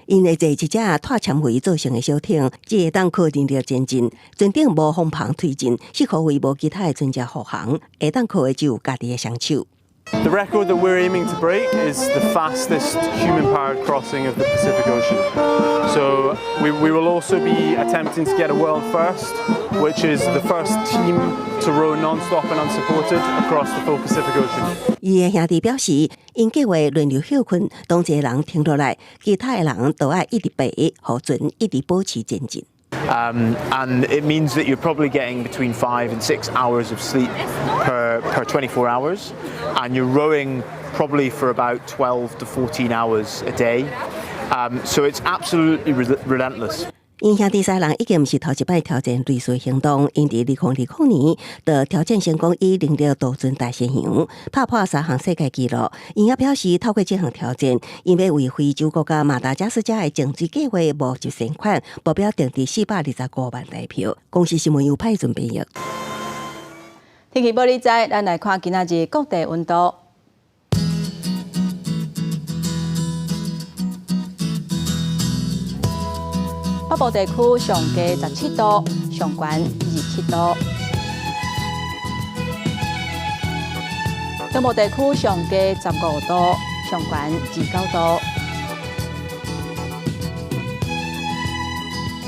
因会坐一只拖纤维造成的小艇，只会当靠人力前进，船顶无风棚推进，适合为无其他的船只护航，会当靠的只有家己的双手。The record that we're aiming to break is the fastest human-powered crossing of the Pacific Ocean. So we will also be attempting to get a world first, which is the first team to row non-stop and unsupported across the full Pacific Ocean. 伊的兄弟表示，因计划轮流休困，当一个人停落来，其他的人都要一直飞，互船一直保持前进。And it means that you're probably getting between 5 and 6 hours of sleep per 24 hours, and you're rowing probably for about 12 to 14 hours a day. So it's absolutely relentless. 因兄弟3人已经不是头一摆挑战类似行动，因伫2020年的挑战成功以能力渡船大西洋，打破3项世界纪录。因也表示，透过这项挑战，因要为非洲国家马达加斯加的种水计划募集善款，目标定伫425万台票。公司新闻有派准备役。天气报你知，咱来看今仔日各地温度。北部地区上低17度，上悬27度；中部地区上低15度，上悬29度；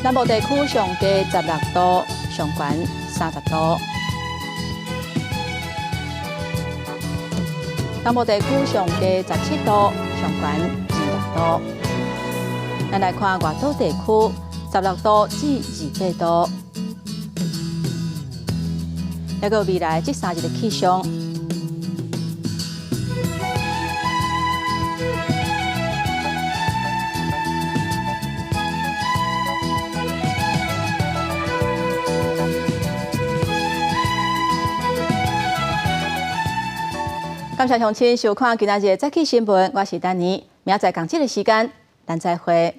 南部地区上低16度，上悬30度；南部地区上低17度，上悬26度。咱来看外岛地区。16度至28度，还有未来这3日的气象。感谢乡亲收看今仔日的早起新闻，我是丹妮，明仔载同这个时间，咱再会。